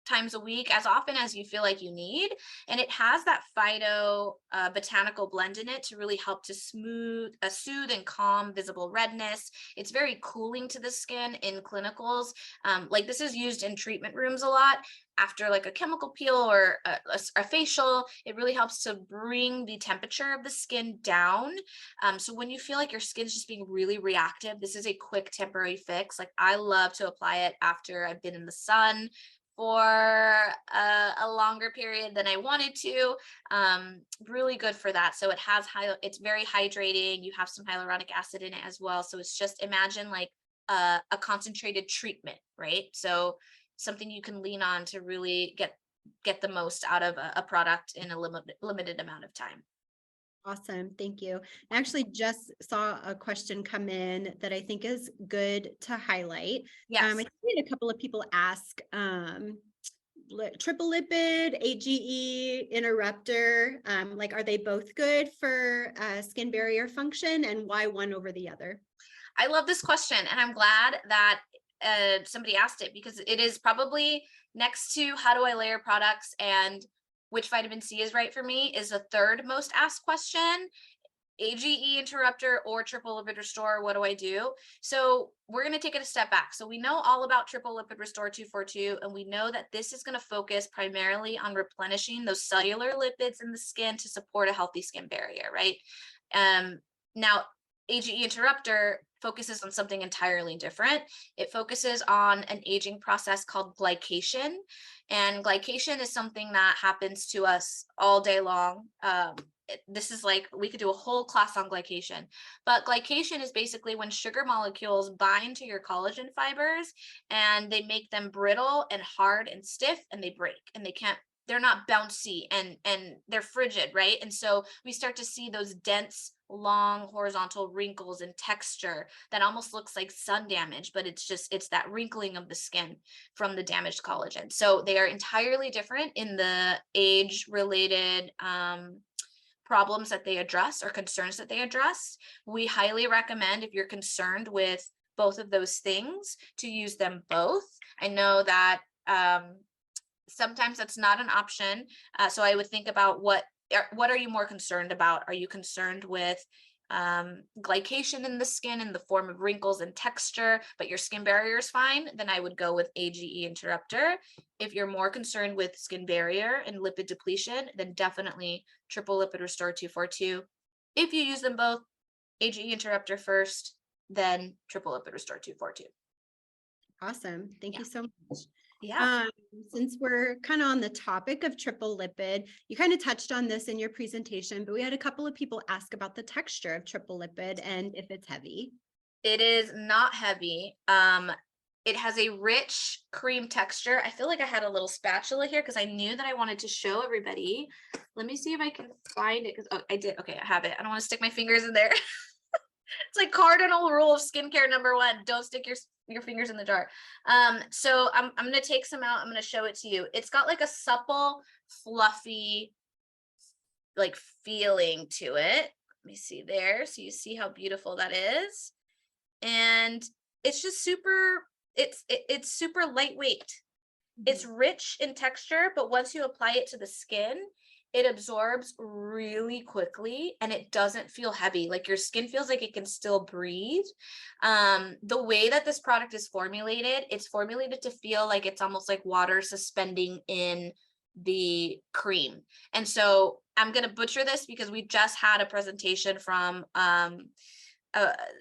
times a week, as often as you feel like you need. And it has that phyto botanical blend in it to really help to soothe and calm visible redness. It's very cooling to the skin in clinicals. Like this is used in treatment rooms a lot after like a chemical peel or a facial. It really helps to bring the temperature of the skin down. So when you feel like your skin's just being really reactive, this is a quick temporary fix. Like I love to apply it after I've been in the sun for a longer period than I wanted to. Really good for that. So it has it's very hydrating. You have some hyaluronic acid in it as well. So it's just, imagine like a concentrated treatment, right? So something you can lean on to really get the most out of a product in a limited amount of time. Awesome. Thank you. I actually just saw a question come in that I think is good to highlight. Yes. I think we had a couple of people ask, triple lipid, AGE, interrupter, like, are they both good for skin barrier function, and why one over the other? I love this question, and I'm glad that somebody asked it, because it is probably next to how do I layer products and which vitamin C is right for me is the third most asked question. AGE interrupter or triple lipid restore, what do I do? So we're going to take it a step back. So we know all about triple lipid restore 242, and we know that this is going to focus primarily on replenishing those cellular lipids in the skin to support a healthy skin barrier, right? Now, AGE interrupter focuses on something entirely different. It focuses on an aging process called glycation. And glycation is something that happens to us all day long. This is like, we could do a whole class on glycation, but glycation is basically when sugar molecules bind to your collagen fibers and they make them brittle and hard and stiff, and they break, and they're not bouncy and they're frigid, right? And so we start to see those dense, long horizontal wrinkles and texture that almost looks like sun damage, but it's that wrinkling of the skin from the damaged collagen. So they are entirely different in the age related problems that they address or concerns that they address. We highly recommend, if you're concerned with both of those things, to use them both. I know that sometimes that's not an option. So I would think about what are you more concerned about? Are you concerned with glycation in the skin in the form of wrinkles and texture, but your skin barrier is fine? Then I would go with AGE interrupter. If you're more concerned with skin barrier and lipid depletion, then definitely triple lipid restore 242. If you use them both, AGE interrupter first, then triple lipid restore 242. Awesome. Thank you so much. Yeah. Since we're kind of on the topic of triple lipid, you kind of touched on this in your presentation, but we had a couple of people ask about the texture of triple lipid and if it's heavy. It is not heavy. It has a rich cream texture. I feel like I had a little spatula here because I knew that I wanted to show everybody. Let me see if I can find it, because I did. Okay, I have it. I don't want to stick my fingers in there. It's like cardinal rule of skincare number 1: don't stick your fingers in the jar. So I'm going to take some out. I'm going to show it to you. It's got like a supple, fluffy, like feeling to it. Let me see there. So you see how beautiful that is. And it's just super, it's super lightweight. It's rich in texture, but once you apply it to the skin, it absorbs really quickly and it doesn't feel heavy. Like your skin feels like it can still breathe. The way that this product is formulated, it's formulated to feel like it's almost like water suspending in the cream. And so I'm going to butcher this because we just had a presentation from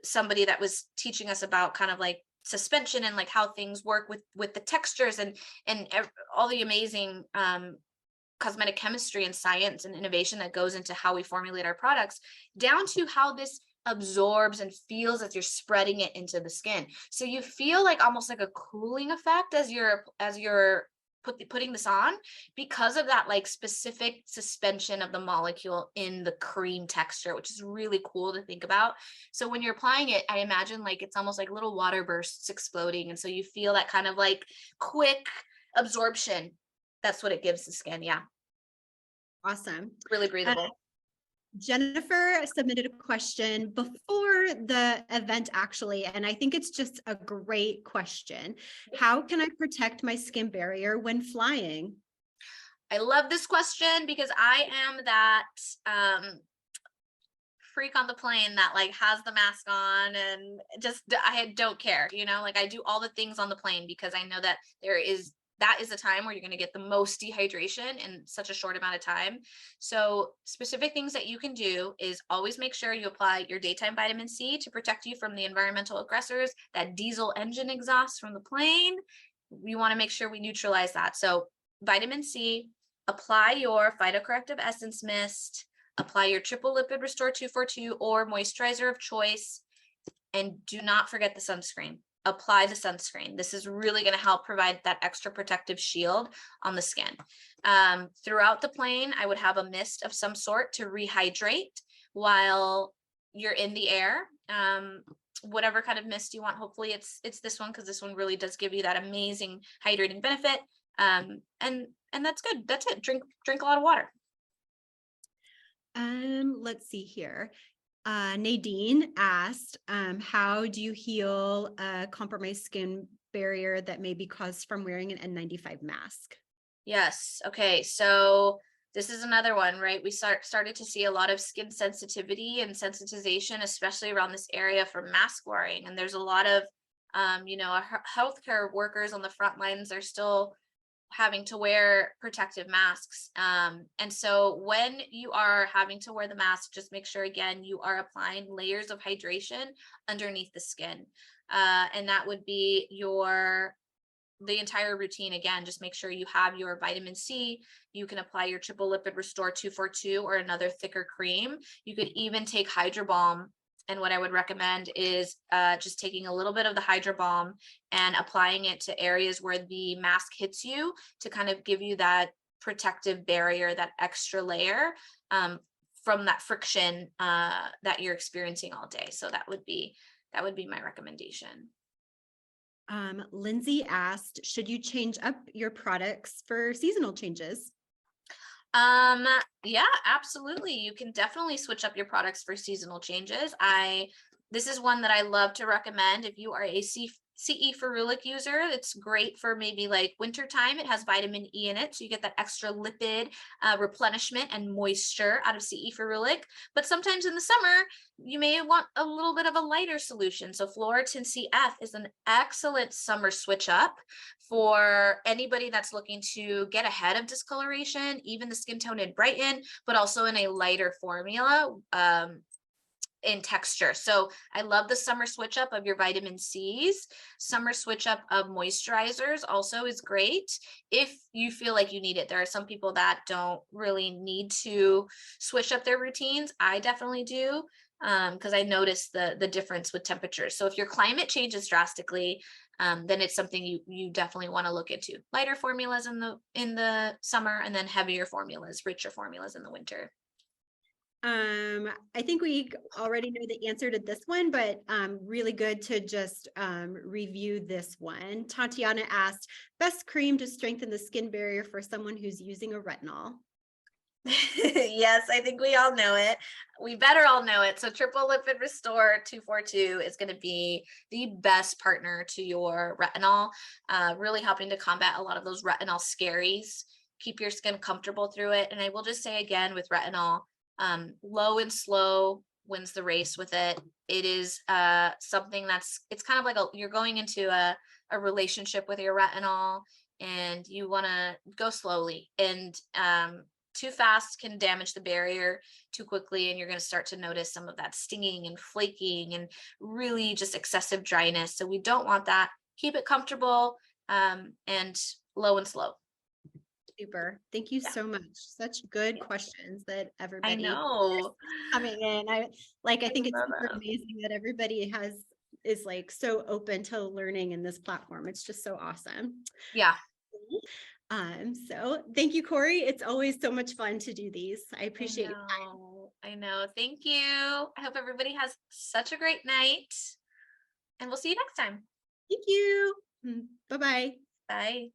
somebody that was teaching us about kind of like suspension and like how things work with the textures and all the amazing cosmetic chemistry and science and innovation that goes into how we formulate our products, down to how this absorbs and feels as you're spreading it into the skin. So you feel like almost like a cooling effect as you're putting this on, because of that like specific suspension of the molecule in the cream texture, which is really cool to think about. So when you're applying it, I imagine like it's almost like little water bursts exploding, and so you feel that kind of like quick absorption. That's what it gives the skin. Yeah. Awesome. Really breathable. Jennifer submitted a question before the event actually, and I think it's just a great question. How can I protect my skin barrier when flying? I love this question because I am that freak on the plane that like has the mask on and just I don't care, like I do all the things on the plane because I know that that is a time where you're going to get the most dehydration in such a short amount of time. So specific things that you can do is always make sure you apply your daytime vitamin C to protect you from the environmental aggressors, that diesel engine exhaust from the plane. We want to make sure we neutralize that. So vitamin C, apply your phytocorrective essence mist, apply your triple lipid restore 242 or moisturizer of choice, and do not forget the sunscreen. Apply the sunscreen. This is really going to help provide that extra protective shield on the skin. Throughout the plane, I would have a mist of some sort to rehydrate while you're in the air. Whatever kind of mist you want. Hopefully it's this one, because this one really does give you that amazing hydrating benefit. And that's good. That's it. Drink a lot of water. Let's see here. Nadine asked, how do you heal a compromised skin barrier that may be caused from wearing an N95 mask? Yes. Okay. So this is another one, right? We started to see a lot of skin sensitivity and sensitization, especially around this area for mask wearing. And there's a lot of, healthcare workers on the front lines are still having to wear protective masks. And so when you are having to wear the mask, just make sure, again, you are applying layers of hydration underneath the skin. And that would be the entire routine. Again, just make sure you have your vitamin C. You can apply your triple lipid restore 242 or another thicker cream. You could even take Hydro Balm. And what I would recommend is just taking a little bit of the Hydro Balm and applying it to areas where the mask hits you to kind of give you that protective barrier, that extra layer from that friction that you're experiencing all day. So that would be my recommendation. Lindsay asked, should you change up your products for seasonal changes? Yeah, absolutely. You can definitely switch up your products for seasonal changes. This is one that I love to recommend. If you are a CE ferulic user, it's great for maybe like winter time. It has vitamin E in it, so you get that extra lipid replenishment and moisture out of CE ferulic. But sometimes in the summer, you may want a little bit of a lighter solution. So Floritin CF is an excellent summer switch up for anybody that's looking to get ahead of discoloration, even the skin tone and brighten, but also in a lighter formula. In texture. So I love the summer switch up of your vitamin C's. Summer switch up of moisturizers also is great if you feel like you need it. There are some people that don't really need to switch up their routines. I definitely do, because I notice the difference with temperatures. So if your climate changes drastically, then it's something you definitely want to look into. Lighter formulas in the summer, and then heavier formulas, richer formulas in the winter. I think we already know the answer to this one, but really good to just review this one. Tatiana asked, best cream to strengthen the skin barrier for someone who's using a retinol? Yes, I think we all know it. We better all know it. So triple lipid restore 242 is going to be the best partner to your retinol, really helping to combat a lot of those retinol scaries, keep your skin comfortable through it. And I will just say again with retinol, low and slow wins the race with it. It is something it's kind of like you're going into a relationship with your retinol, and you want to go slowly, and too fast can damage the barrier too quickly, and you're going to start to notice some of that stinging and flaking and really just excessive dryness. So we don't want that. Keep it comfortable and low and slow. Super. Thank you so much. Such good questions that everybody I know coming in. I think it's super amazing that everybody is like so open to learning in this platform. It's just so awesome. Yeah. So thank you, Cori. It's always so much fun to do these. I appreciate your time. I know. Thank you. I hope everybody has such a great night, and we'll see you next time. Thank you. Bye-bye. Bye.